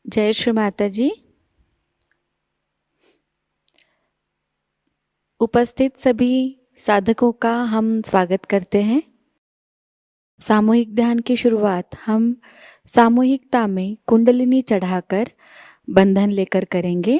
जय श्री माताजी। उपस्थित सभी साधकों का हम स्वागत करते हैं। सामूहिक ध्यान की शुरुआत हम सामूहिकता में कुंडलिनी चढ़ाकर बंधन लेकर करेंगे।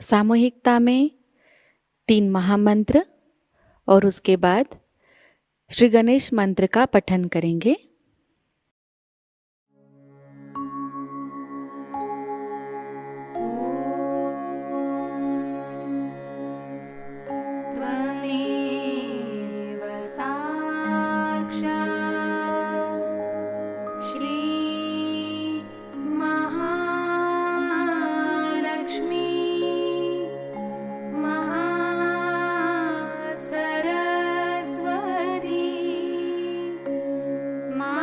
सामूहिकता में 3 महामंत्र और उसके बाद श्री गणेश मंत्र का पठन करेंगे। मा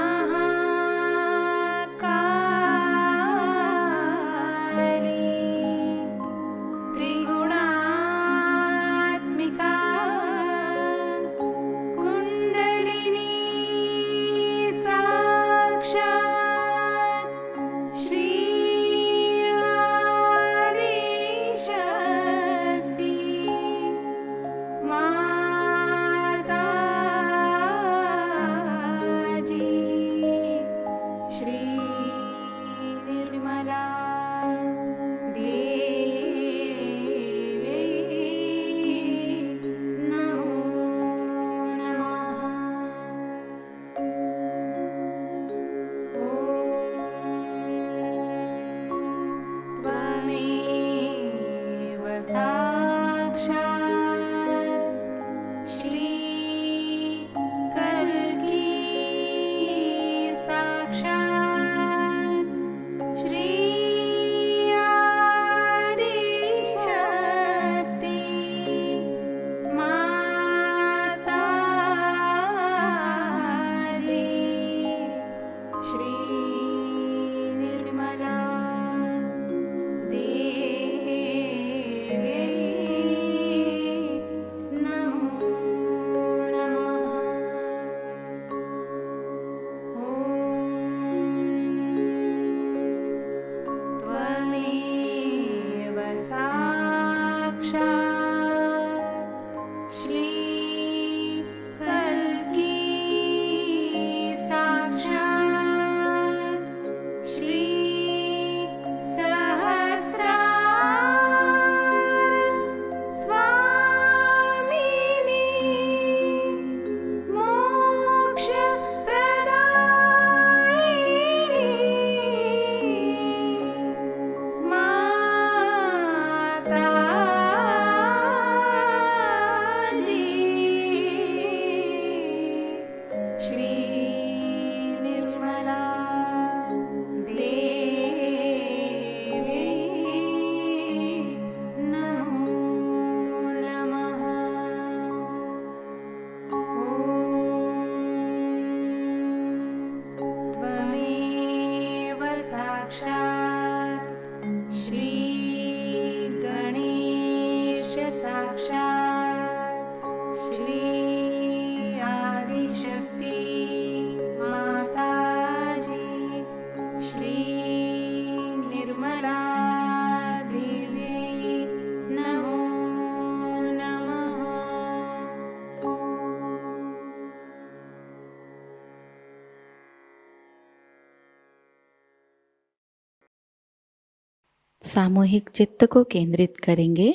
सामूहिक चित्त को केंद्रित करेंगे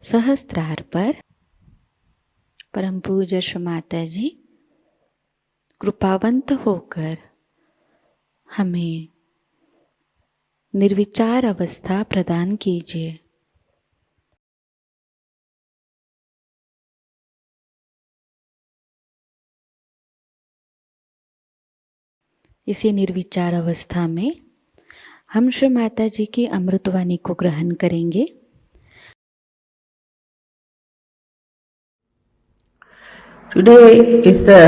सहस्त्रार पर। परम पूज्य श्री माताजी कृपावंत होकर हमें निर्विचार अवस्था प्रदान कीजिए। इसी निर्विचार अवस्था में हम श्री माता जी की अमृतवाणी को ग्रहण करेंगे। Today is the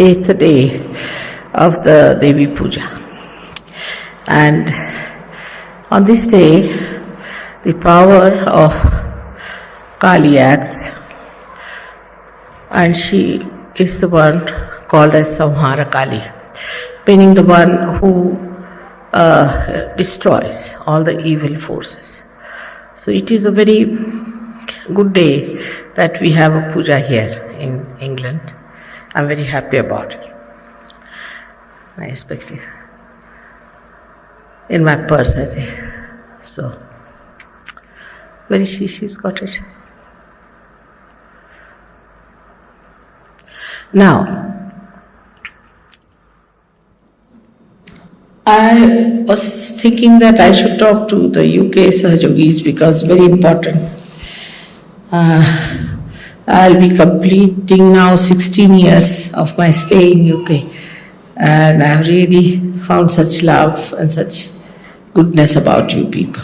8th day of the Devi Puja, and on this day the power of Kali acts, and she is the one called as Samhara Kali, meaning the one who destroys all the evil forces. So it is a very good day that we have a puja here in England. I'm very happy about it. I expect it in my purse, I think. So, where is she? She's got it. Now, I was thinking that I should talk to the UK Sahajogis because very important. I'll be completing now 16 years of my stay in UK, and I've really found such love and such goodness about you people.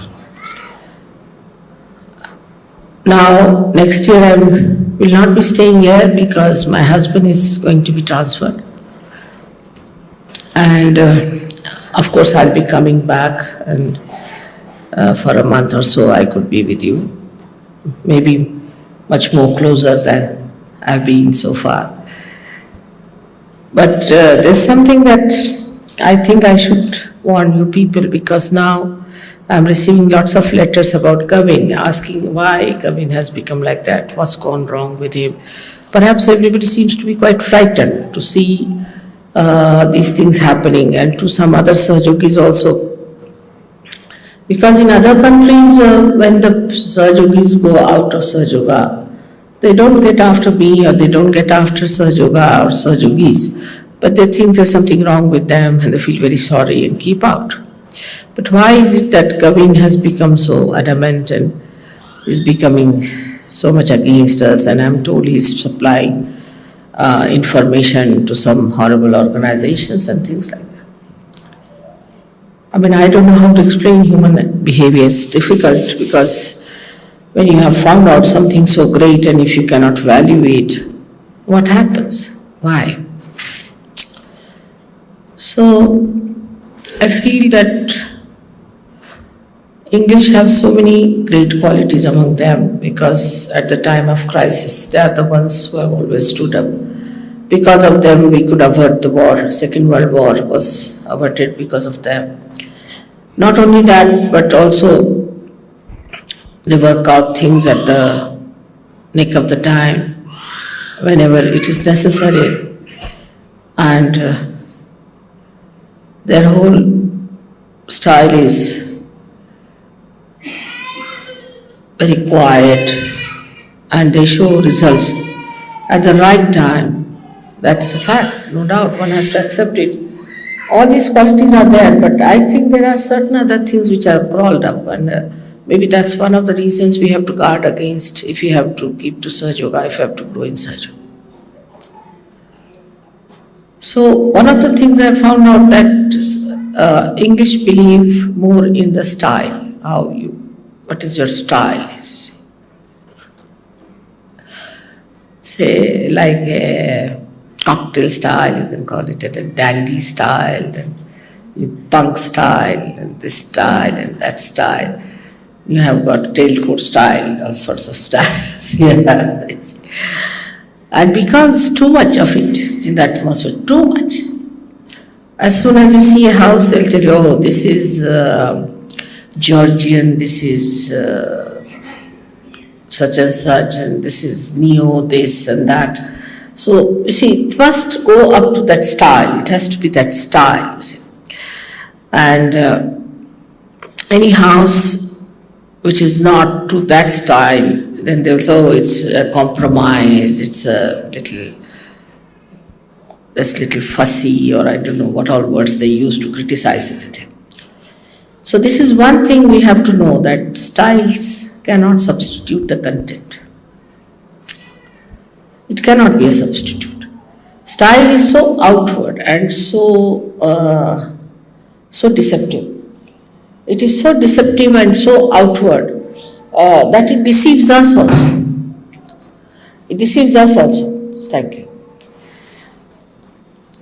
Now, next year I will not be staying here because my husband is going to be transferred, and of course I'll be coming back, and for a month or so I could be with you, maybe much more closer than I've been so far. But there's something that I think I should warn you people, because now I'm receiving lots of letters about Gavin, asking why Gavin has become like that, what's gone wrong with him. Perhaps everybody seems to be quite frightened to see these things happening, and to some other Sahajogis also. Because in other countries, when the Sahajogis go out of Sahajoga, they don't get after me or they don't get after Sahajoga or Sahajogis, but they think there's something wrong with them and they feel very sorry and keep out. But why is it that Gavin has become so adamant and is becoming so much against us, and I'm told he's supplying information to some horrible organizations and things like that. I mean, I don't know how to explain human behavior. It's difficult because when you have found out something so great and if you cannot value it, what happens? Why? So, I feel that English have so many great qualities among them, because at the time of crisis, they are the ones who have always stood up. Because of them, we could avert the war. Second World War was averted because of them. Not only that, but also they work out things at the nick of the time, whenever it is necessary. And their whole style is very quiet, and they show results at the right time. That's a fact, no doubt, one has to accept it. All these qualities are there, but I think there are certain other things which are crawled up, and maybe that's one of the reasons we have to guard against if you have to keep to Sahajoga, if you have to grow in Sahajoga. So one of the things I found out that English believe more in the style, what is your style? Say like a cocktail style, you can call it a dandy style, and punk style, and this style and that style. You have got tailcoat style, all sorts of styles. Yeah. And because too much of it in the atmosphere, too much. As soon as you see a house, they'll tell you, oh, this is Georgian, this is such and such, and this is neo, this and that. So, you see, it must go up to that style. It has to be that style, you see. And any house which is not to that style, then they'll say, oh, it's a compromise, it's a little fussy, or I don't know what all words they use to criticize it. So this is one thing we have to know, that styles cannot substitute the content. It cannot be a substitute. Style is so outward and so deceptive. It is so deceptive and so outward that it deceives us also. It deceives us also. Thank you.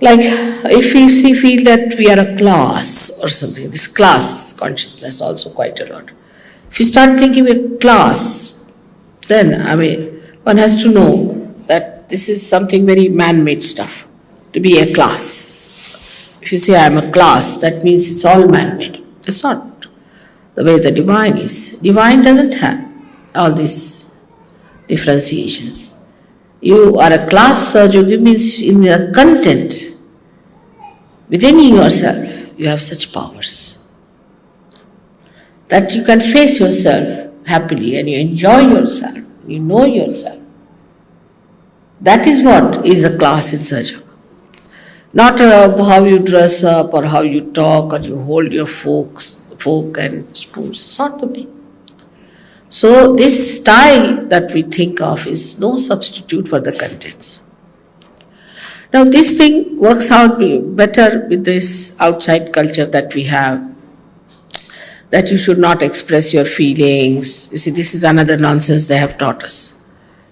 Like if we feel that we are a class or something, this class consciousness also quite a lot. If you start thinking we're class, then one has to know that this is something very man-made stuff, to be a class. If you say I'm a class, that means it's all man-made. That's not the way the divine is. Divine doesn't have all these differentiations. You are a class Sahajayogi means in the content, within yourself, you have such powers that you can face yourself happily and you enjoy yourself, you know yourself. That is what is a class in Sahajayoga. Not how you dress up or how you talk or you hold your fork and spoons. It's not the way. So this style that we think of is no substitute for the contents. Now this thing works out better with this outside culture that we have, that you should not express your feelings. You see, this is another nonsense they have taught us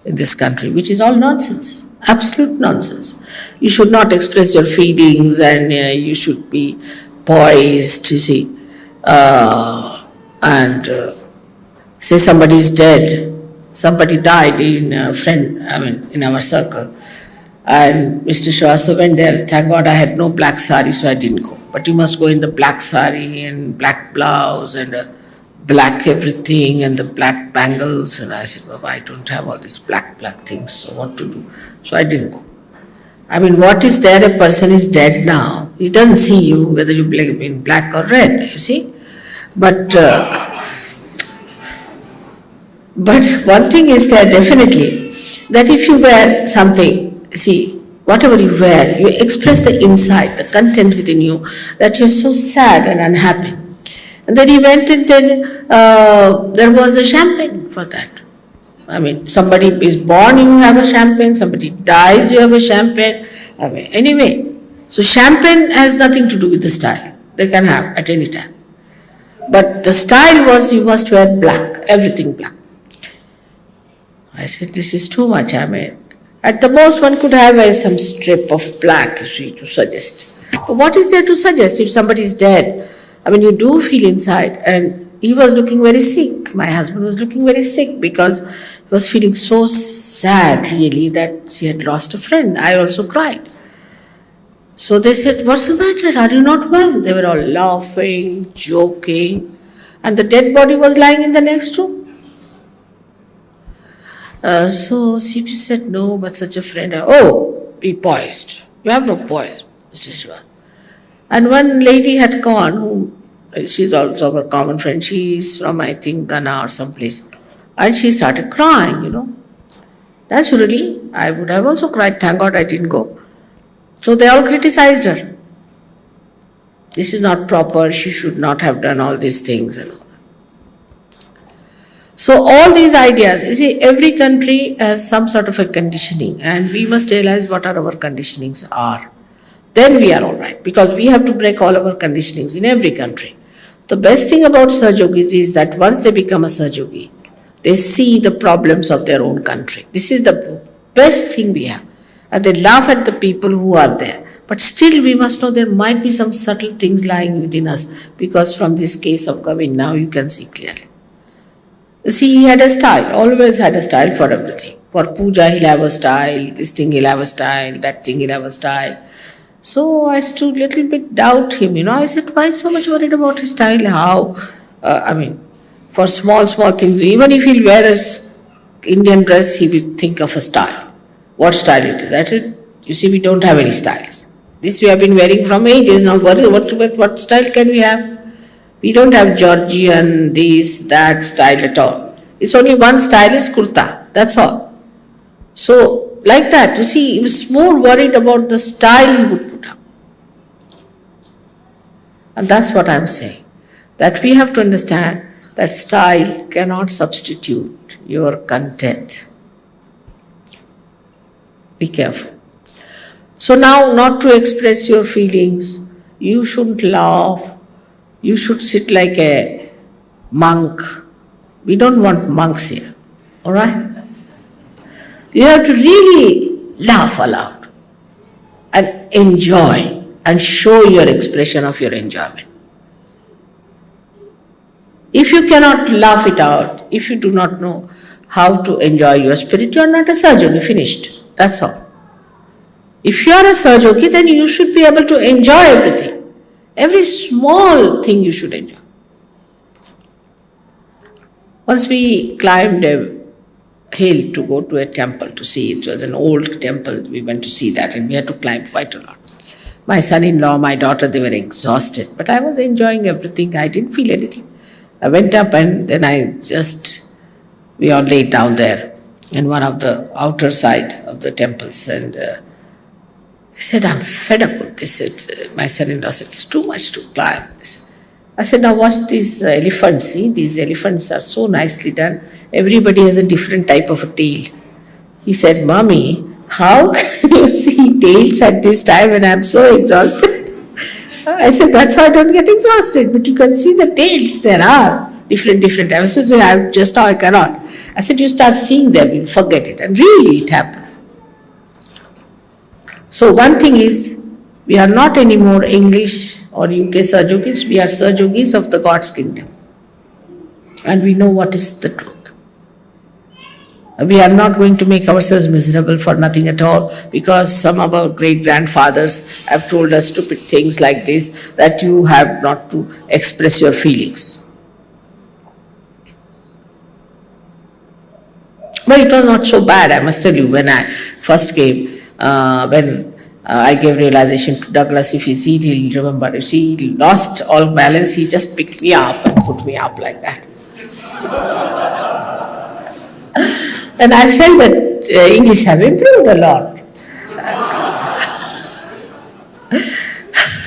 in this country, which is all nonsense, absolute nonsense. You should not express your feelings and you should be poised, you see, say somebody is dead, somebody died in our circle. And Mr. Shrivastava went there. Thank God I had no black sari, so I didn't go. But you must go in the black sari and black blouse and black everything and the black bangles. And I said, Baba, I don't have all these black things, so what to do? So I didn't go. What is there? A person is dead now. He doesn't see you whether you believe in black or red, you see. But one thing is there definitely, that if you wear something, see, whatever you wear, you express the inside, the content within you, that you're so sad and unhappy. And then he went and then there was a champagne for that. Somebody is born, you have a champagne, somebody dies, you have a champagne. Anyway, so champagne has nothing to do with the style. They can have at any time. But the style was you must wear black, everything black. I said, this is too much. At the most one could have some strip of black, you see, to suggest. But what is there to suggest if somebody is dead? You do feel inside. And he was looking very sick. My husband was looking very sick because he was feeling so sad really that he had lost a friend. I also cried. So they said, what's the matter? Are you not well? They were all laughing, joking. And the dead body was lying in the next room. So CP said, no, but such a friend. Oh, be poised. You have no poise, Mr. Shiva. And one lady had gone, she's also our common friend. She's from, I think, Ghana or someplace. And she started crying, Naturally, I would have also cried. Thank God I didn't go. So they all criticized her. This is not proper. She should not have done all these things. So all these ideas, you see, every country has some sort of a conditioning, and we must realize what our conditionings are. Then we are all right, because we have to break all our conditionings in every country. The best thing about Sahajogis is that once they become a Sahajogi, they see the problems of their own country. This is the best thing we have. And they laugh at the people who are there. But still we must know there might be some subtle things lying within us, because from this case of Govind now you can see clearly. You see, he had a style, always had a style for everything. For puja he'll have a style, this thing he'll have a style, that thing he'll have a style. So I used to little bit doubt him, I said, why so much worried about his style? How? For small things, even if he'll wear a Indian dress, he will think of a style. What style it is? That's it. You see, we don't have any styles. This we have been wearing from ages now. What style can we have? We don't have Georgian, this, that style at all. It's only one style is kurta, that's all. So, like that, you see, he was more worried about the style he would put up. And that's what I'm saying. That we have to understand that style cannot substitute your content. Be careful. So now, not to express your feelings, you shouldn't laugh, you should sit like a monk. We don't want monks here, alright? You have to really laugh aloud and enjoy and show your expression of your enjoyment. If you cannot laugh it out, if you do not know how to enjoy your spirit, you are not a Sahajayogi, finished. That's all. If you are a Sahajayogi, then you should be able to enjoy everything. Every small thing you should enjoy. Once we climbed a hill to go to a temple to see. It was an old temple. We went to see that and we had to climb quite a lot. My son-in-law, my daughter, they were exhausted. But I was enjoying everything. I didn't feel anything. I went up and then we all laid down there in one of the outer side of the temples. And he said, I'm fed up with this. My son-in-law said, it's too much to climb. I said, now watch these elephants. See, these elephants are so nicely done. Everybody has a different type of a tail. He said, Mommy, how can you see tails at this time when I'm so exhausted? I said, that's why I don't get exhausted. But you can see the tails. There are different. I said, just now I cannot. I said, you start seeing them, you'll forget it. And really it happens. So one thing is, we are not anymore English or UK Sahajogis, we are Sahajogis of the God's kingdom. And we know what is the truth. We are not going to make ourselves miserable for nothing at all, because some of our great-grandfathers have told us stupid things like this, that you have not to express your feelings. But it was not so bad, I must tell you, when I first came, when I gave realization to Douglas, if he see, he'll remember. If he lost all balance, he just picked me up and put me up like that. And I felt that English have improved a lot.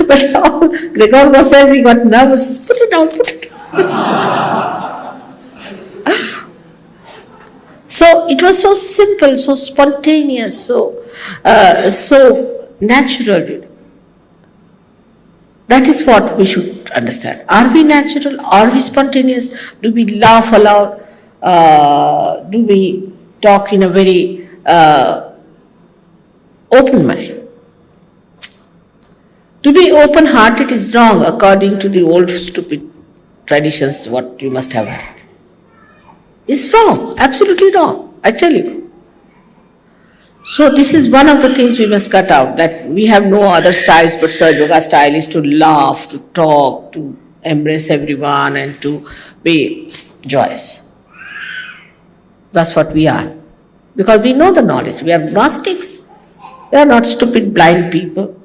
But now Gregor was saying he got nervous. Put it down, put it down. So it was so simple, so spontaneous, so natural. That is what we should understand. Are we natural? Are we spontaneous? Do we laugh aloud? Do we talk in a very open mind? To be open-hearted is wrong according to the old stupid traditions, what you must have had. It's wrong, absolutely wrong, I tell you. So this is one of the things we must cut out, that we have no other styles but Sahajayoga style is to laugh, to talk, to embrace everyone and to be joyous. That's what we are. Because we know the knowledge. We are Gnostics. We are not stupid blind people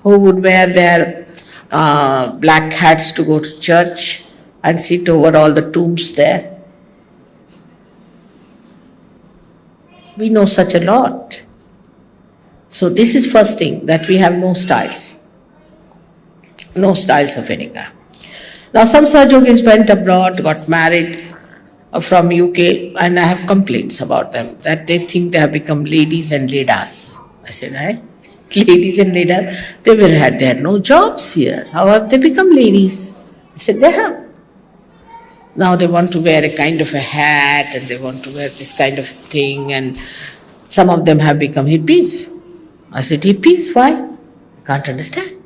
who would wear their black hats to go to church and sit over all the tombs there. We know such a lot. So this is first thing, that we have no styles. No styles of any kind. Now some Sahajogis went abroad, got married from UK, and I have complaints about them, that they think they have become ladies and ladas. I said, right? Ladies and ladas, they had no jobs here. How have they become ladies? I said, they have. Now they want to wear a kind of a hat and they want to wear this kind of thing, and some of them have become hippies. I said, hippies, why? I can't understand.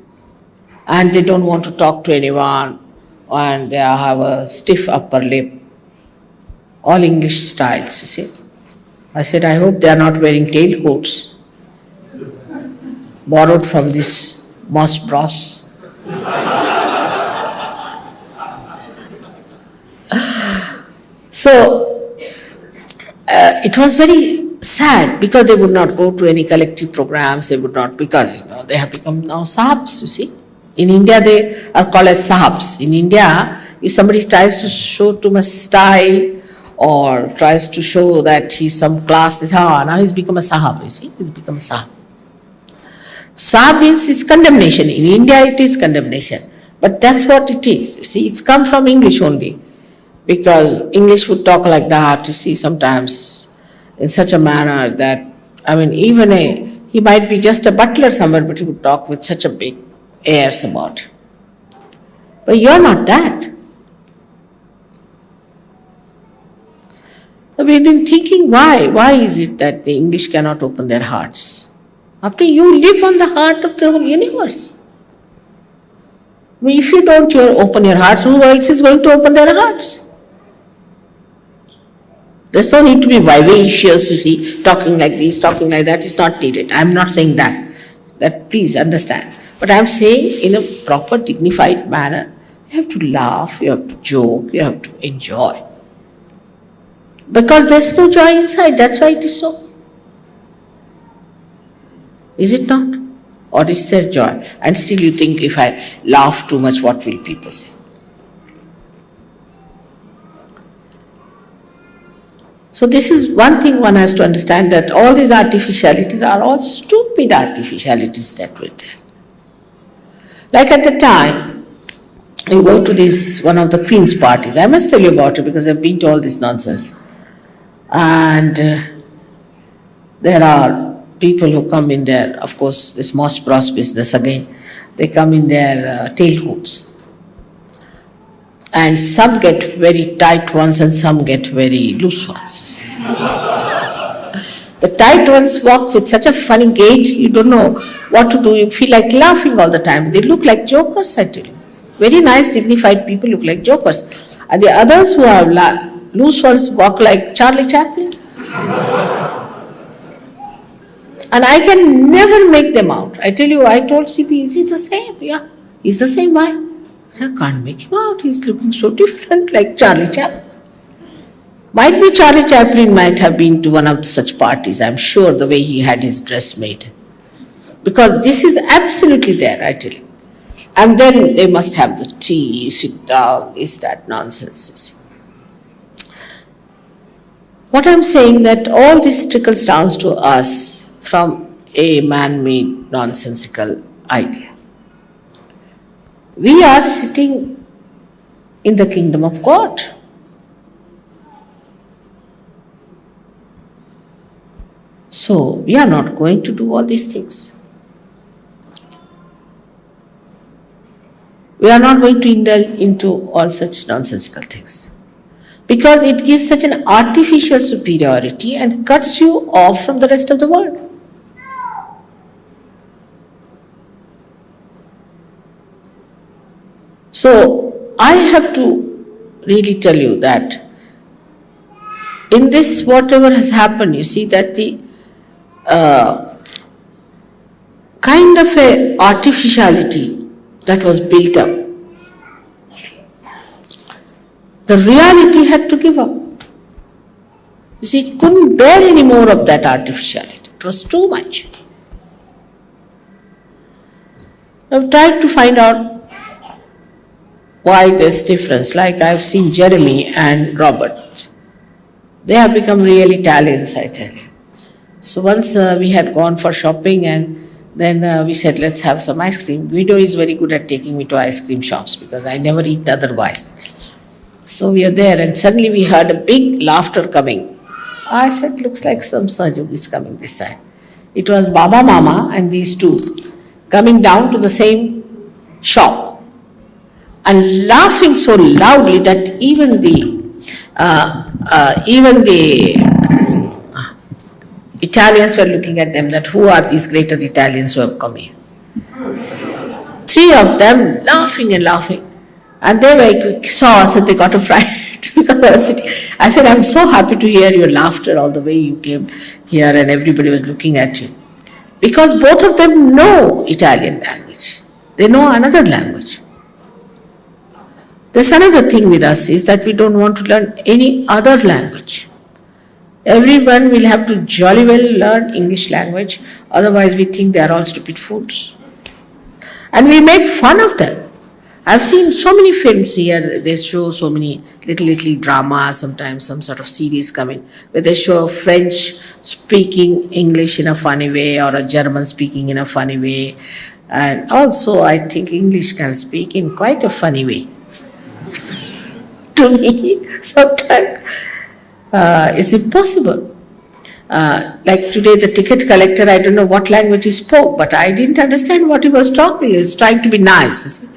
And they don't want to talk to anyone, and they have a stiff upper lip. All English styles, you see. I said, I hope they are not wearing tailcoats borrowed from this Moss Bros. So, it was very sad, because they would not go to any collective programs, they would not, because, they have become now Sahabs, you see. In India, they are called as sahabs. In India, if somebody tries to show too much style or tries to show that he's some class, they say, now he's become a sahab, you see, he's become a sahab. Sahab means it's condemnation. In India, it is condemnation. But that's what it is. You see, it's come from English only. Because English would talk like that, you see, sometimes in such a manner that, he might be just a butler somewhere, but he would talk with such a big airs about it. But you're not that. So we've been thinking why? Why is it that the English cannot open their hearts? After you live on the heart of the whole universe. If you don't open your hearts, who else is going to open their hearts? There's no need to be vivacious, you see, talking like this, talking like that. It's not needed. I'm not saying that. That please understand. But I'm saying in a proper, dignified manner, you have to laugh, you have to joke, you have to enjoy. Because there's no joy inside, that's why it is so. Is it not? Or is there joy? And still you think, if I laugh too much, what will people say? So this is one thing one has to understand, that all these artificialities are all stupid artificialities that were there. Like at the time, you go to one of the Queen's parties. I must tell you about it because I've been to all this nonsense. And there are people who come in there, of course, this moss bros business again, they come in their tailcoats. And some get very tight ones and some get very loose ones. The tight ones walk with such a funny gait, you don't know what to do. You feel like laughing all the time. They look like jokers, I tell you. Very nice, dignified people look like jokers. And the others who are loose ones walk like Charlie Chaplin. And I can never make them out. I tell you, I told CP, is he the same? Yeah, he's the same. Why? I can't make him out. He's looking so different, like Charlie Chaplin. Might be Charlie Chaplin might have been to one of such parties, I'm sure, the way he had his dress made. Because this is absolutely there, I tell you. And then they must have the tea, sit down, this, that nonsense, you see. What I'm saying, that all this trickles down to us from a man-made nonsensical idea. We are sitting in the kingdom of God. So we are not going to do all these things. We are not going to indulge into all such nonsensical things. Because it gives such an artificial superiority and cuts you off from the rest of the world. So I have to really tell you that in this whatever has happened, you see that the kind of a artificiality that was built up, the reality had to give up. You see, it couldn't bear any more of that artificiality. It was too much. I've tried to find out why there's difference. Like I've seen Jeremy and Robert. They have become real Italians, I tell you. So once we had gone for shopping and then we said, let's have some ice cream. Guido is very good at taking me to ice cream shops because I never eat otherwise. So we are there and suddenly we heard a big laughter coming. I said, looks like some Sahajayoga is coming this side. It was Baba Mama and these two coming down to the same shop and laughing so loudly that even the Italians were looking at them, that who are these greater Italians who have come here? Three of them laughing and laughing. And they saw us and they got a fright because I was sitting. I said, I'm so happy to hear your laughter all the way you came here and everybody was looking at you. Because both of them know Italian language. They know another language. There's another thing with us is that we don't want to learn any other language. Everyone will have to jolly well learn English language, otherwise we think they are all stupid fools. And we make fun of them. I've seen so many films here, they show so many little dramas, sometimes some sort of series coming, where they show French speaking English in a funny way or a German speaking in a funny way. And also I think English can speak in quite a funny way. To me, sometimes it's impossible. Like today, the ticket collector, I don't know what language he spoke, but I didn't understand what he was talking. He was trying to be nice. You see.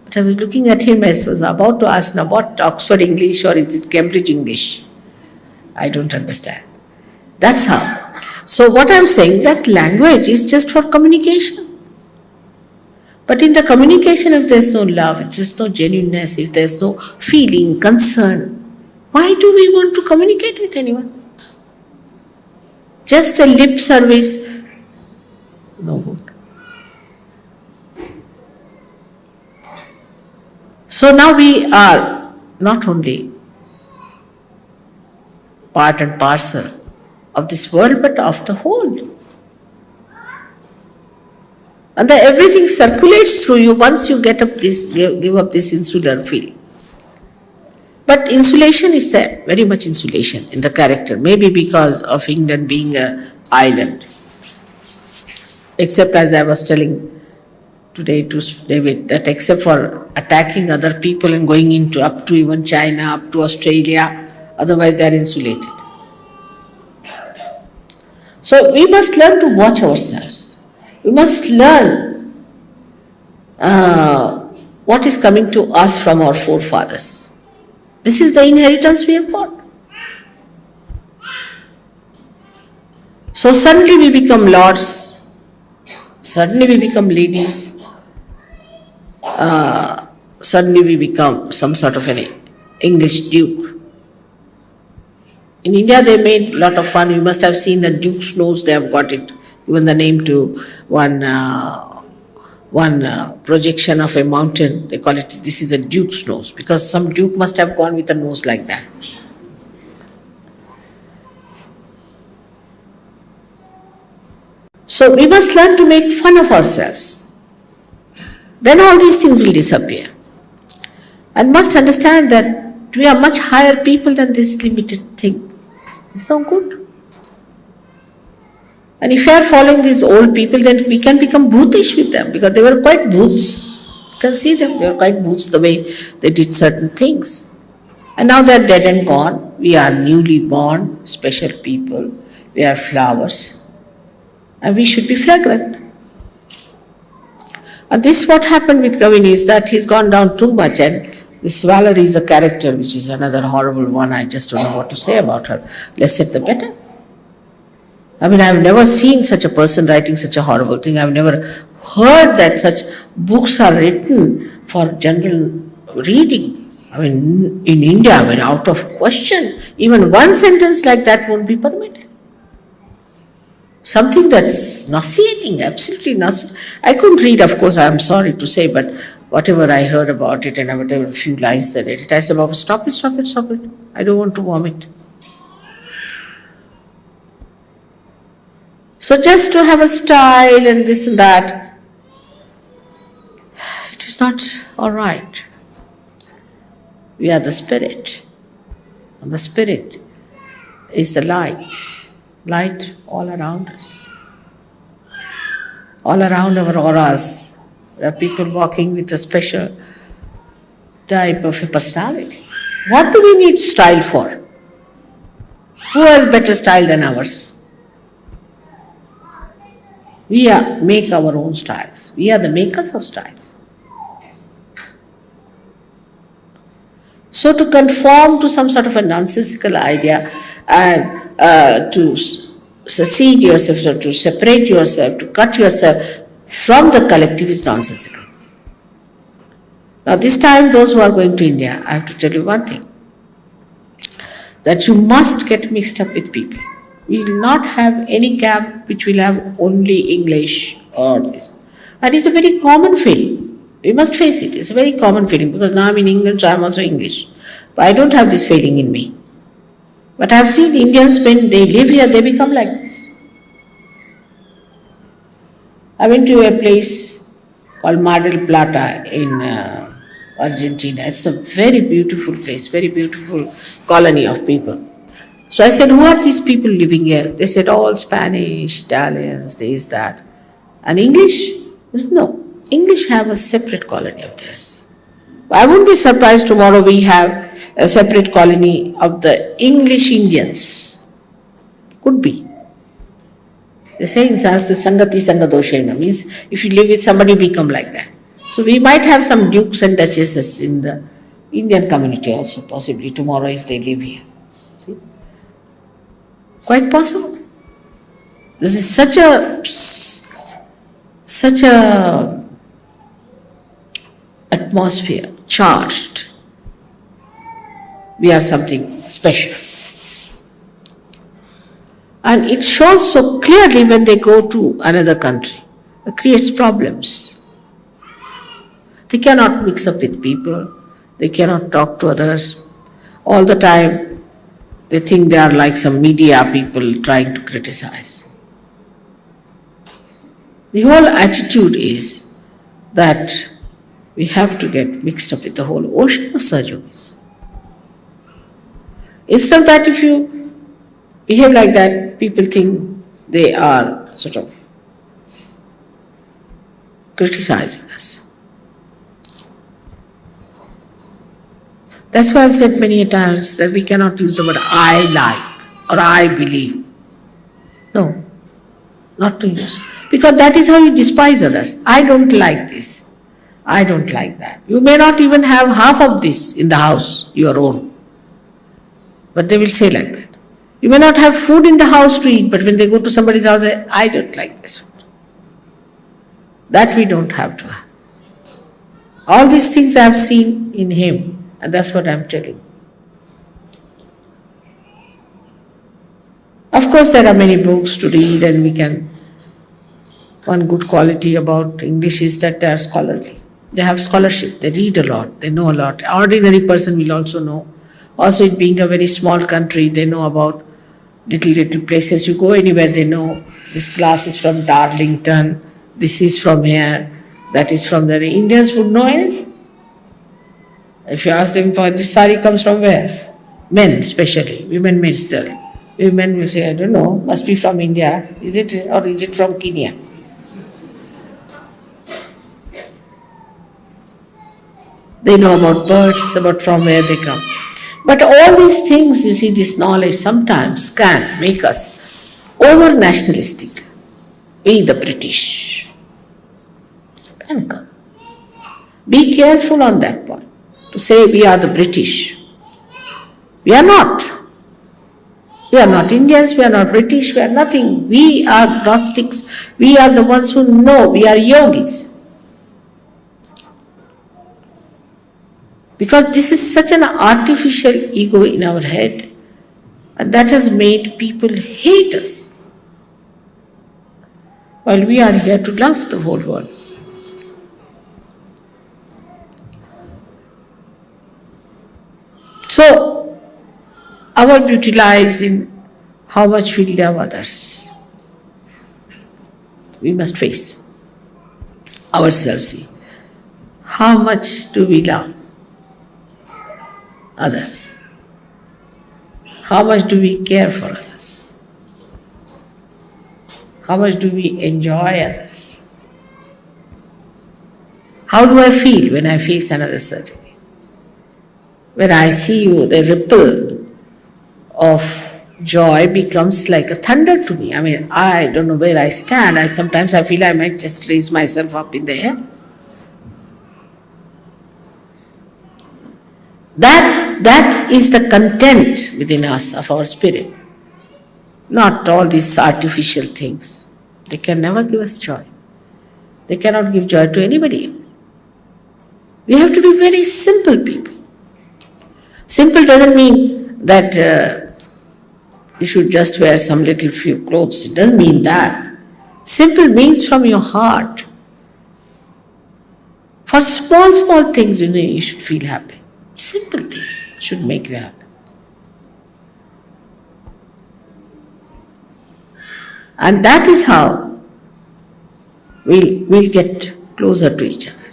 But I was looking at him, I was about to ask now, what Oxford English or is it Cambridge English? I don't understand. That's how. So what I'm saying, that language is just for communication. But in the communication, if there's no love, if there's no genuineness, if there's no feeling, concern, why do we want to communicate with anyone? Just a lip service, no good. So now we are not only part and parcel of this world, but of the whole. And that everything circulates through you once you give up this insular feeling. But insulation is there, very much insulation in the character, maybe because of England being an island. Except, as I was telling today to David, that except for attacking other people and going into up to even China, up to Australia, otherwise they are insulated. So we must learn to watch ourselves. We must learn what is coming to us from our forefathers. This is the inheritance we have got. So suddenly we become lords, suddenly we become ladies, suddenly we become some sort of an English duke. In India they made a lot of fun. You must have seen the duke's nose, they have got it, given the name to one projection of a mountain. They call it, this is a duke's nose, because some duke must have gone with a nose like that. So we must learn to make fun of ourselves. Then all these things will disappear. And must understand that we are much higher people than this limited thing. It's not good. And if we are following these old people, then we can become bhutish with them, because they were quite bhoots. You can see them, they were quite bhoots the way they did certain things. And now they are dead and gone. We are newly born, special people. We are flowers. And we should be fragrant. And this is what happened with Kavini, is that he's gone down too much, and this Valerie is a character which is another horrible one. I just don't know what to say about her. Less said the better. I mean, I've never seen such a person writing such a horrible thing. I've never heard that such books are written for general reading. I mean, in India, I mean, out of question, even one sentence like that won't be permitted. Something that's nauseating, absolutely nauseating. I couldn't read, of course, I'm sorry to say, but whatever I heard about it and whatever few lines that I read, I said, Baba, stop it, stop it, stop it. I don't want to vomit. So just to have a style and this and that, it is not all right. We are the spirit, and the spirit is the light all around us. All around our auras, there are people walking with a special type of personality. What do we need style for? Who has better style than ours? We make our own styles. We are the makers of styles. So to conform to some sort of a nonsensical idea and to secede yourself, or to separate yourself, to cut yourself from the collective is nonsensical. Now this time, those who are going to India, I have to tell you one thing, that you must get mixed up with people. We will not have any camp which will have only English or this. And it's a very common feeling. We must face it. It's a very common feeling, because now I'm in England, so I'm also English. But I don't have this feeling in me. But I've seen Indians, when they live here, they become like this. I went to a place called Mar del Plata in Argentina. It's a very beautiful place, very beautiful colony of people. So I said, who are these people living here? They said, all Spanish, Italians, this, that. And English? I said, no. English have a separate colony of theirs. I wouldn't be surprised tomorrow we have a separate colony of the English Indians. Could be. They say in Sanskrit, Sangati Sangadoshena, means if you live with somebody, you become like that. So we might have some dukes and duchesses in the Indian community also, possibly tomorrow if they live here. See? Quite possible. This is such a atmosphere, charged. We are something special. And it shows so clearly when they go to another country. It creates problems. They cannot mix up with people. They cannot talk to others. All the time, they think they are like some media people trying to criticize. The whole attitude is that we have to get mixed up with the whole ocean of Sahajogis. Instead of that, if you behave like that, people think they are sort of criticizing us. That's why I've said many times that we cannot use the word I like or I believe. No, not to use. Because that is how you despise others. I don't like this. I don't like that. You may not even have half of this in the house, your own. But they will say like that. You may not have food in the house to eat, but when they go to somebody's house, they say, I don't like this food. That we don't have to have. All these things I have seen in him, and that's what I am telling. Of course, there are many books to read, and we can. One good quality about English is that they are scholarly. They have scholarship, they read a lot, they know a lot. Ordinary person will also know. Also, it being a very small country, they know about little places. You go anywhere, they know this glass is from Darlington, this is from here, that is from there. Indians would know anything. If you ask them, for this sari comes from where? Men especially, women may tell. Women will say, I don't know, must be from India. Is it, or is it from Kenya? They know about birds, about from where they come. But all these things, you see, this knowledge sometimes can make us over-nationalistic. We the British. Can come. Be careful on that point. To say we are the British. We are not. We are not Indians, we are not British, we are nothing. We are Gnostics. We are the ones who know. We are yogis. Because this is such an artificial ego in our head, and that has made people hate us. While we are here to love the whole world. So, our beauty lies in how much we love others. We must face ourselves. See, how much do we love others? How much do we care for others? How much do we enjoy others? How do I feel when I face another surgery? When I see you, the ripple of joy becomes like a thunder to me. I mean, I don't know where I stand. Sometimes I feel I might just raise myself up in the air. That is the content within us of our spirit. Not all these artificial things. They can never give us joy. They cannot give joy to anybody else. We have to be very simple people. Simple doesn't mean that you should just wear some little few clothes. It doesn't mean that. Simple means from your heart. For small things, you should feel happy. Simple things should make you happy. And that is how we'll get closer to each other.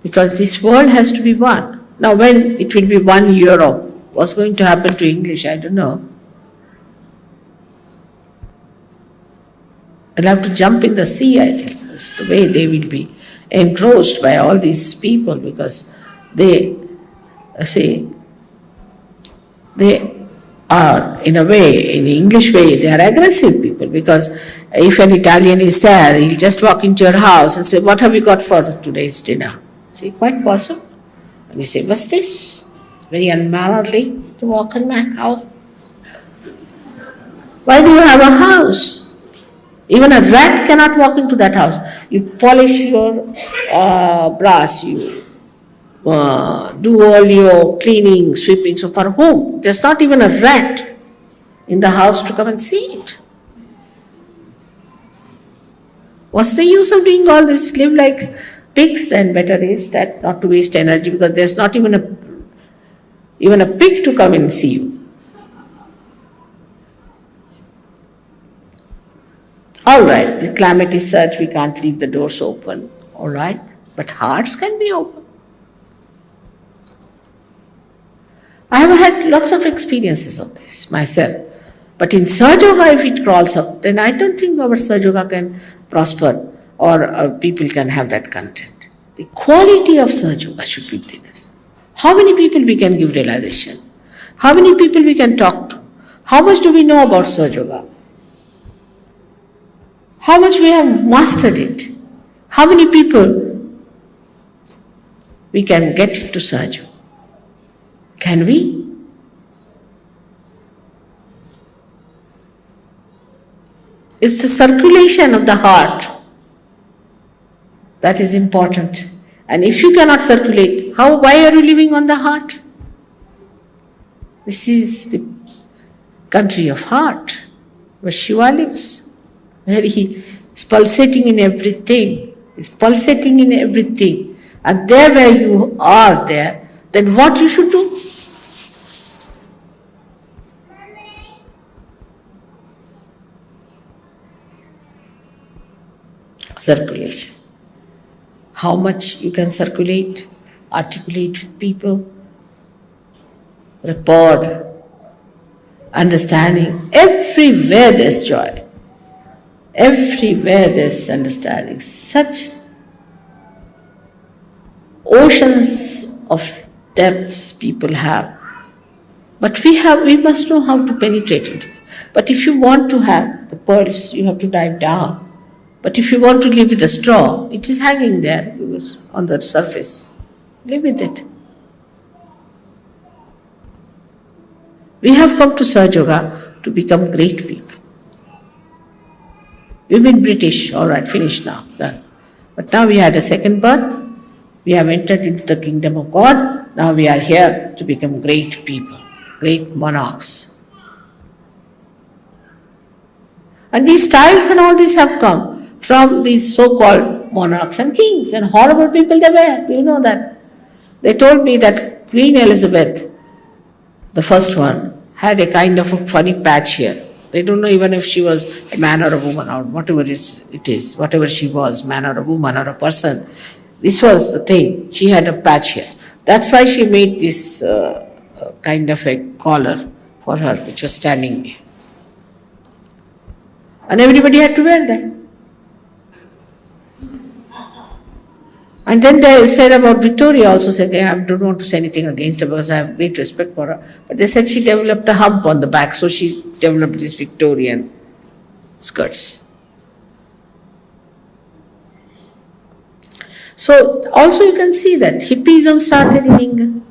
Because this world has to be one. Now when it will be one Europe, what's going to happen to English, I don't know. I'll have to jump in the sea, I think. That's the way they will be engrossed by all these people, because they are, in a way, in English way, they are aggressive people, because if an Italian is there, he'll just walk into your house and say, what have you got for today's dinner? See, quite possible. And you say, what's this? It's very unmannerly to walk in my house. Why do you have a house? Even a rat cannot walk into that house. You polish your brass, you do all your cleaning, sweeping. So for whom? There's not even a rat in the house to come and see it. What's the use of doing all this? Live like pigs, then better is that, not to waste energy, because there's not even a pig to come and see you. All right, the climate is such we can't leave the doors open, all right, but hearts can be open. I have had lots of experiences of this myself, but in Sahajayoga, if it crawls up, then I don't think our Sahajayoga can prosper, or people can have that content. The quality of Sahajayoga should be witnessed. How many people we can give realization? How many people we can talk to? How much do we know about Sahajayoga? How much we have mastered it? How many people we can get into Sahajayoga? Can we? It's the circulation of the heart that is important. And if you cannot circulate, why are you living on the heart? This is the country of heart, where Shiva lives, where he is pulsating in everything, And there where you are there, then what you should do? Circulation. How much you can circulate, articulate with people, rapport, understanding. Everywhere there's joy. Everywhere there's understanding. Such oceans of depths people have. But we must know how to penetrate into it. But if you want to have the pearls, you have to dive down. But if you want to live with a straw, it is hanging there on the surface. Live with it. We have come to Sahajayoga to become great people. We've been British, all right, finished now, done. But now we had a second birth. We have entered into the kingdom of God. Now we are here to become great people, great monarchs. And these styles and all this have come from these so-called monarchs and kings, and horrible people they were. Do you know that? They told me that Queen Elizabeth, the first one, had a kind of a funny patch here. They don't know even if she was a man or a woman or whatever it is, whatever she was, man or a woman or a person. This was the thing. She had a patch here. That's why she made this kind of a collar for her, which was standing here. And everybody had to wear that. And then they said about Victoria also, said I don't want to say anything against her because I have great respect for her. But they said she developed a hump on the back, so she developed these Victorian skirts. So also you can see that hippism started in England.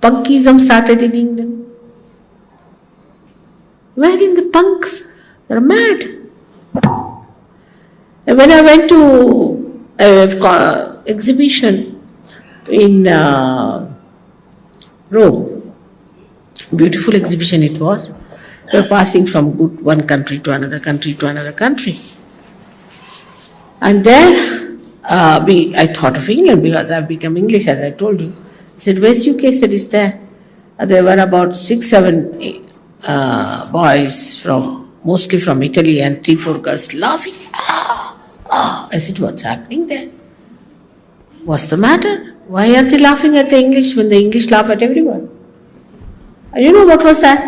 Punkism started in England. Wherein the punks, they're mad. And when I went to exhibition in Rome, beautiful exhibition it was. We were passing from one country to another country to another country. And there I thought of England because I've become English, as I told you. I said, where's UK? I said, it's there. There were about 6-7 boys mostly from Italy, and 3-4 girls laughing. Oh, I said, what's happening there? What's the matter? Why are they laughing at the English when the English laugh at everyone? And you know what was that?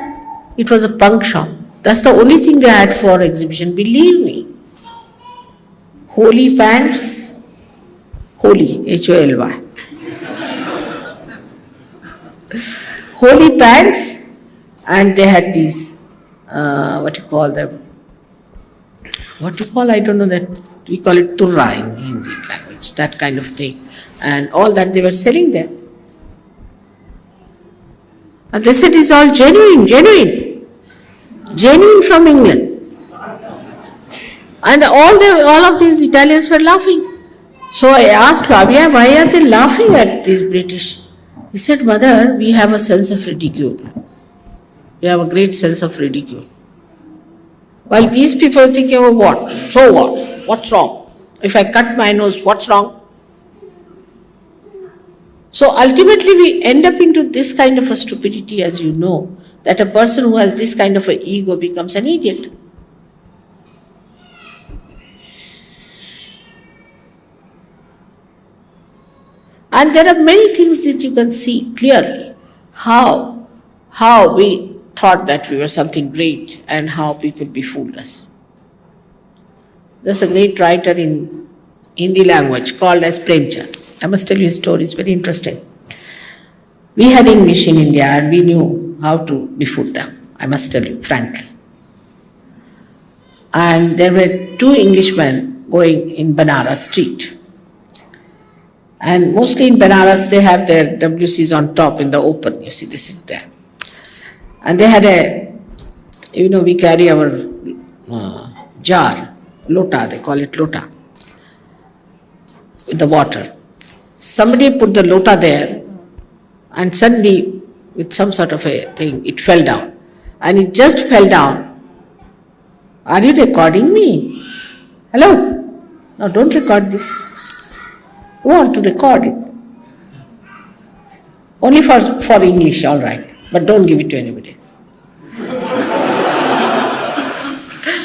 It was a punk shop. That's the only thing they had for exhibition. Believe me. Holy pants, holy, Holy. Holy pants, and they had these, what you call them? What you call, I don't know that, we call it turra in Hindi language, that kind of thing. And all that they were selling there. And they said it's all genuine from England. And all of these Italians were laughing. So I asked Flavia, why are they laughing at these British? He said, Mother, we have a sense of ridicule. We have a great sense of ridicule. While these people are thinking, oh, what? So what? What's wrong? If I cut my nose, what's wrong? So ultimately we end up into this kind of a stupidity, as you know, that a person who has this kind of an ego becomes an idiot. And there are many things that you can see clearly. How we thought that we were something great and how people befooled us. There's a great writer in Hindi language called as Premchand. I must tell you a story, it's very interesting. We had English in India and we knew how to befool them, I must tell you frankly. And there were two Englishmen going in Banaras street. And mostly in Banaras they have their WCs on top in the open, you see, they sit there. And they had we carry our jar, lota, they call it lota, with the water. Somebody put the lota there and suddenly with some sort of a thing, it fell down. And it just fell down. Are you recording me? Hello? No, don't record this. You want to record it. Only for English, all right. But don't give it to anybody else.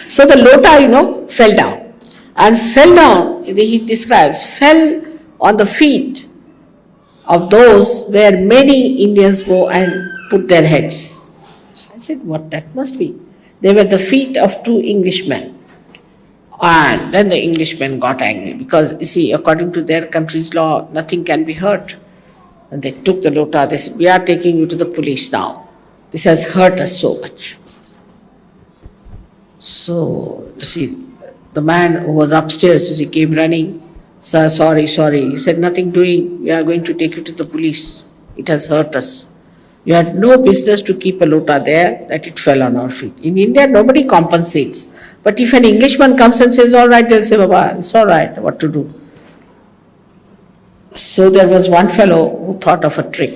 So the lota, fell down. And fell down, he describes, fell on the feet of those where many Indians go and put their heads. I said, what that must be? They were the feet of two Englishmen. And then the Englishmen got angry because, you see, according to their country's law, nothing can be hurt. And they took the lota, they said, we are taking you to the police now. This has hurt us so much. So, you see, the man who was upstairs, came running. Sir, sorry. He said, nothing doing. We are going to take you to the police. It has hurt us. You had no business to keep a lota there, that it fell on our feet. In India, nobody compensates. But if an Englishman comes and says, all right, they'll say, Baba, it's all right, what to do? So there was one fellow who thought of a trick.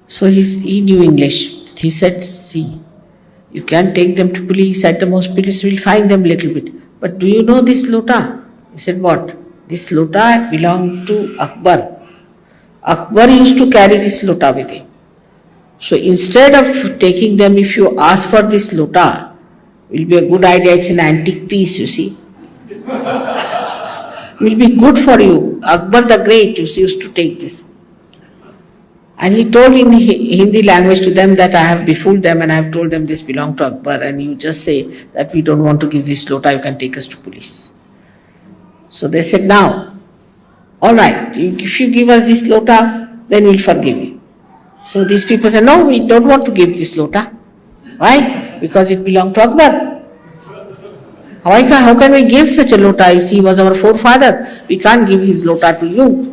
So he knew English. He said, see, you can take them to police. At the most, police will fine them a little bit. But do you know this lota? He said, what? This lota belonged to Akbar. Akbar used to carry this lota with him. So instead of taking them, if you ask for this lota, it will be a good idea. It's an antique piece, you see. It will be good for you. Akbar the Great, used to take this. And he told in Hindi language to them that I have befooled them and I have told them this belonged to Akbar, and you just say that we don't want to give this lota, you can take us to police. So they said, now, all right, if you give us this lota, then we'll forgive you. So these people said, no, we don't want to give this lota. Why? Because it belonged to Akbar. How can we give such a lota? You see, he was our forefather. We can't give his lota to you.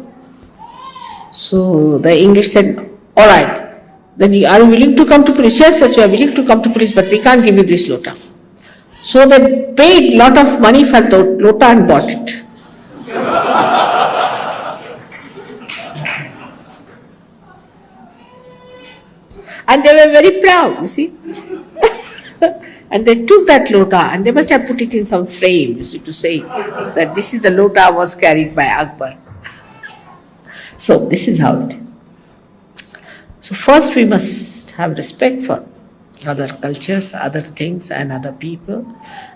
So the English said, all right, then are you willing to come to police? Yes, we are willing to come to police, but we can't give you this lota. So they paid lot of money for the lota and bought it. And they were very proud, you see. And they took that lota and they must have put it in some frame, you see, to say that this is the lota was carried by Akbar. So this is how it is. So first we must have respect for other cultures, other things, and other people,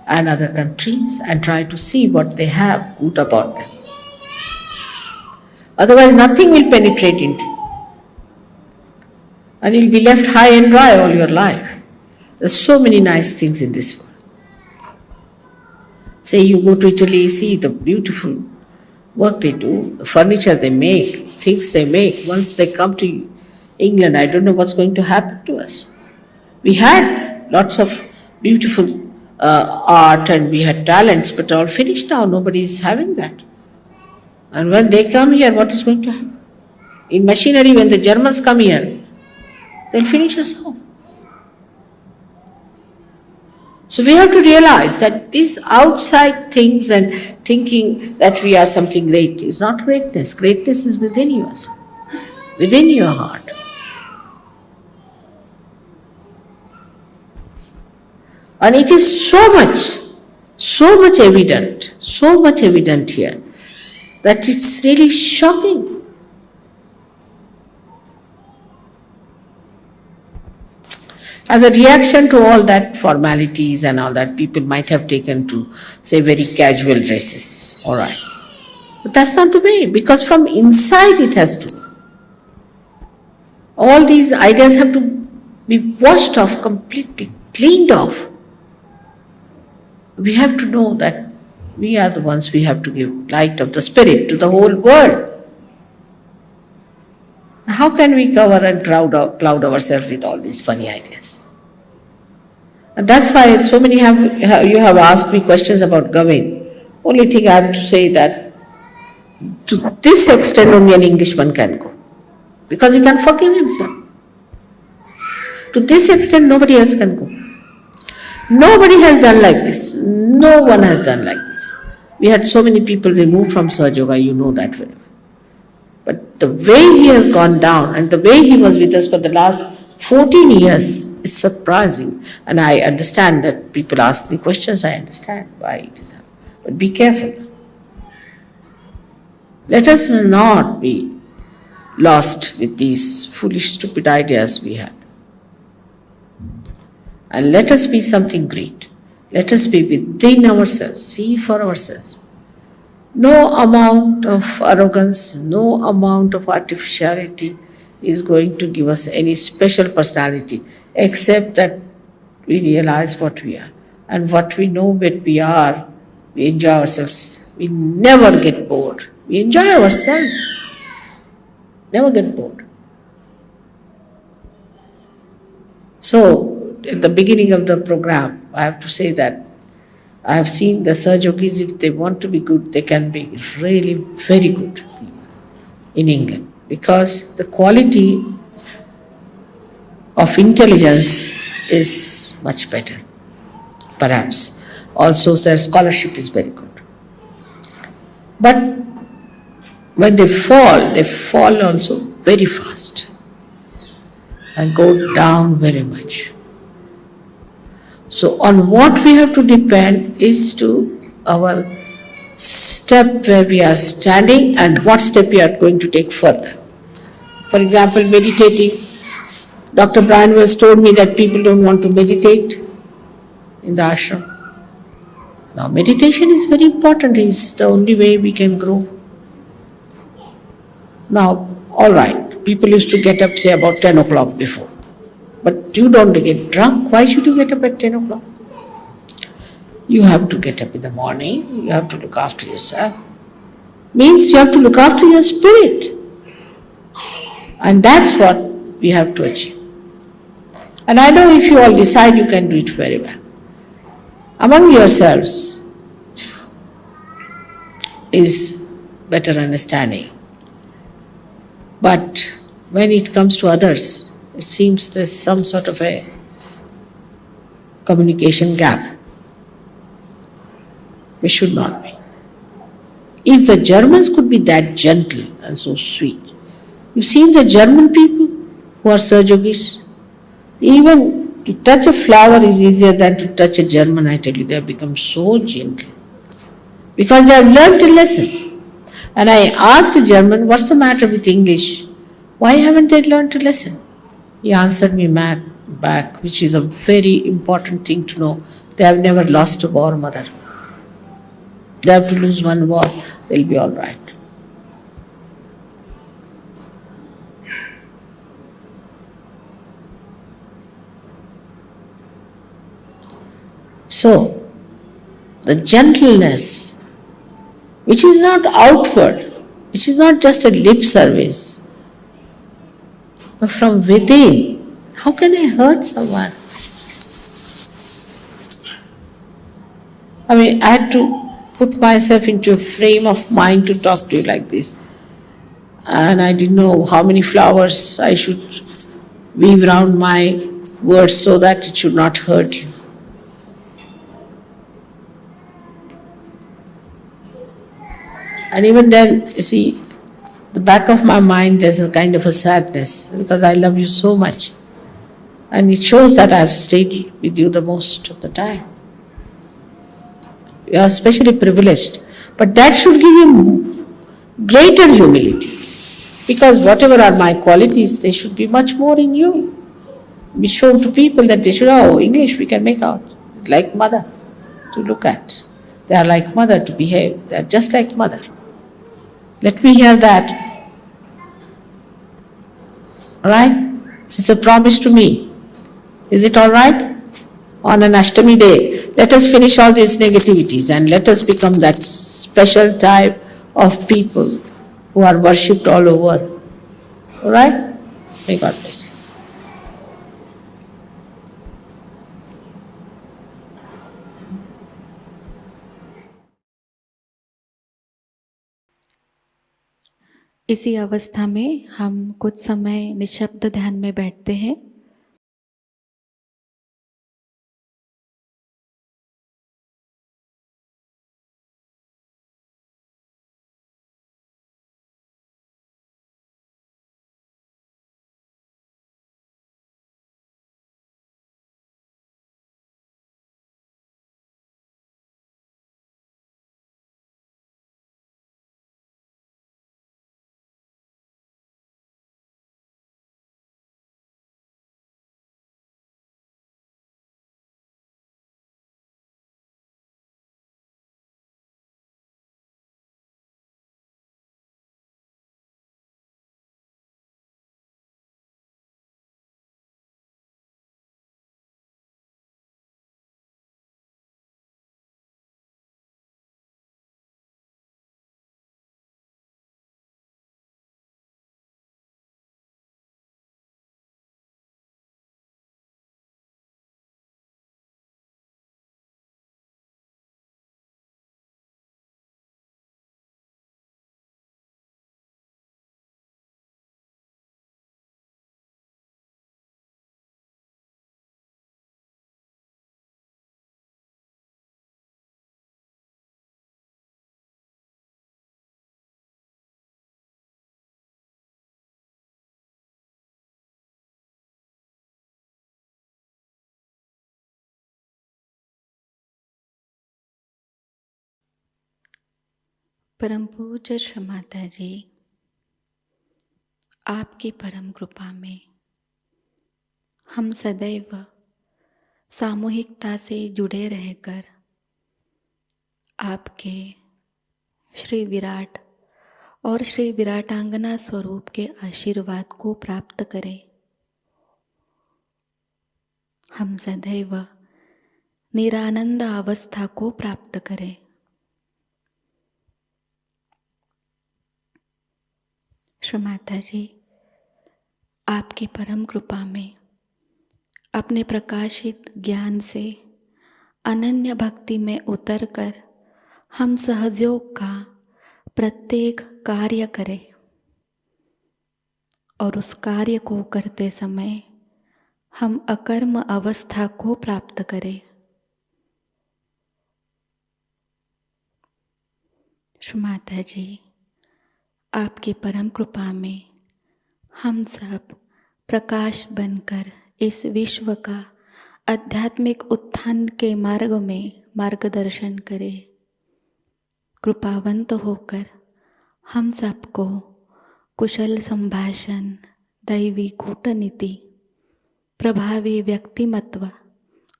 and other countries, and try to see what they have good about them. Otherwise, nothing will penetrate into you. And you'll be left high and dry all your life. There's so many nice things in this world. Say you go to Italy, see the beautiful work they do, the furniture they make, things they make. Once they come to England, I don't know what's going to happen to us. We had lots of beautiful art and we had talents, but all finished now. Nobody is having that. And when they come here, what is going to happen? In machinery, when the Germans come here, they'll finish us off. So we have to realize that these outside things and thinking that we are something great is not greatness. Greatness is within yourself, within your heart. And it is so much evident here that it's really shocking. As a reaction to all that formalities and all that, people might have taken to, say, very casual dresses. All right. But that's not the way, because from inside it has to. All these ideas have to be washed off completely, cleaned off. We have to know that we are the ones we have to give light of the Spirit to the whole world. How can we cover and cloud ourselves with all these funny ideas? And that's why so many you have asked me questions about Govind. Only thing I have to say that to this extent only an Englishman can go, because he can forgive himself. To this extent nobody else can go. Nobody has done like this. No one has done like this. We had so many people removed from Sahajayoga, you know that very well. But the way he has gone down and the way he was with us for the last 14 years is surprising. And I understand that people ask me questions, I understand why it is happening. But be careful. Let us not be lost with these foolish, stupid ideas we had. And let us be something great. Let us be within ourselves, see for ourselves. No amount of arrogance, no amount of artificiality is going to give us any special personality, except that we realize what we are. And what we know what we are, we enjoy ourselves. We never get bored. We enjoy ourselves. Never get bored. So, at the beginning of the program, I have to say that I have seen the Sahajogis, if they want to be good, they can be really very good in England, because the quality of intelligence is much better, perhaps. Also, their scholarship is very good. But when they fall also very fast and go down very much. So on what we have to depend is to our step where we are standing and what step we are going to take further. For example, meditating. Dr. Brian Wells told me that people don't want to meditate in the ashram. Now meditation is very important. It's the only way we can grow. Now, all right, people used to get up, say, about 10 o'clock before. But you don't get drunk. Why should you get up at 10 o'clock? You have to get up in the morning. You have to look after yourself. Means you have to look after your spirit. And that's what we have to achieve. And I know if you all decide, you can do it very well. Among yourselves is better understanding. But when it comes to others, it seems there's some sort of a communication gap. We should not be. If the Germans could be that gentle and so sweet, you've seen the German people who are Sahajogis, even to touch a flower is easier than to touch a German, I tell you. They have become so gentle because they have learned a lesson. And I asked a German, what's the matter with English? Why haven't they learned a lesson? He answered me back, which is a very important thing to know. They have never lost a war, mother. They have to lose one war, they'll be all right. So, the gentleness, which is not outward, which is not just a lip service, but from within. How can I hurt someone? I mean, I had to put myself into a frame of mind to talk to you like this. And I didn't know how many flowers I should weave around my words so that it should not hurt you. And even then, you see, the back of my mind there's a kind of a sadness because I love you so much. And it shows that I've stayed with you the most of the time. You are especially privileged. But that should give you greater humility. Because whatever are my qualities, they should be much more in you. Be shown to people that they should, oh, English we can make out. Like mother to look at. They are like mother to behave. They are just like mother. Let me hear that. Alright? It's a promise to me. Is it alright? On an Ashtami day, let us finish all these negativities and let us become that special type of people who are worshipped all over. Alright? May God bless you. इसी अवस्था में हम कुछ समय निशब्द ध्यान में बैठते हैं। परम पूज्य श्री माताजी, आपकी परम कृपा में हम सदैव सामूहिकता से जुड़े रहकर आपके श्री विराट और श्री विराटांगना स्वरूप के आशीर्वाद को प्राप्त करें। हम सदैव निरानंद अवस्था को प्राप्त करें। श्री माताजी, आपकी परम कृपा में अपने प्रकाशित ज्ञान से अनन्य भक्ति में उतरकर हम सहजयोग का प्रत्येक कार्य करें और उस कार्य को करते समय हम अकर्म अवस्था को प्राप्त करें। श्री माताजी, आपकी परम कृपा में हम सब प्रकाश बनकर इस विश्व का आध्यात्मिक उत्थान के मार्ग में मार्गदर्शन करें। कृपावंत होकर हम सबको कुशल संभाषण, दैवी कूटनीति प्रभावी व्यक्तिमत्व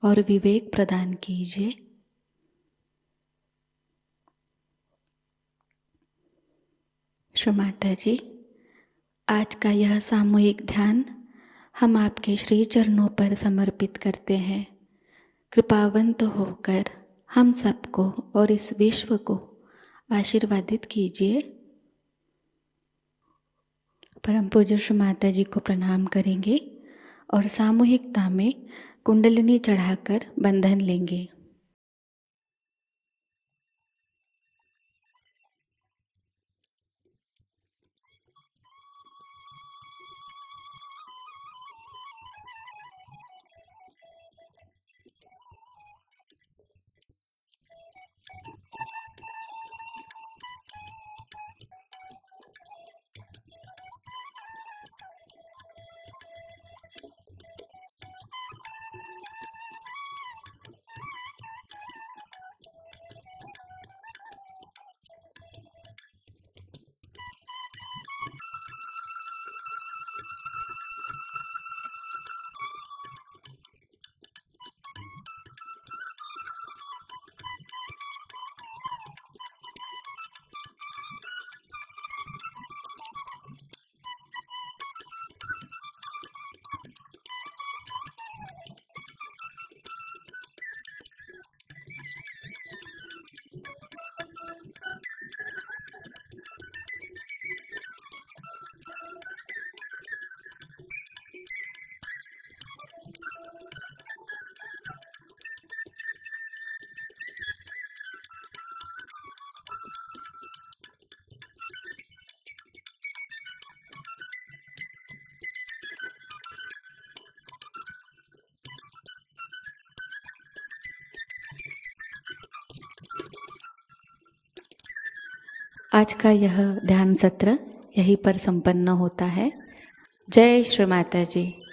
और विवेक प्रदान कीजिए। श्री माताजी, आज का यह सामूहिक ध्यान हम आपके श्री चरणों पर समर्पित करते हैं। कृपावंत होकर हम सबको और इस विश्व को आशीर्वादित कीजिए। परम पूज्य श्री माताजी को प्रणाम करेंगे और सामूहिकता में कुंडलिनी चढ़ाकर बंधन लेंगे। आज का यह ध्यान सत्र यहीं पर संपन्न होता है। जय श्री माताजी।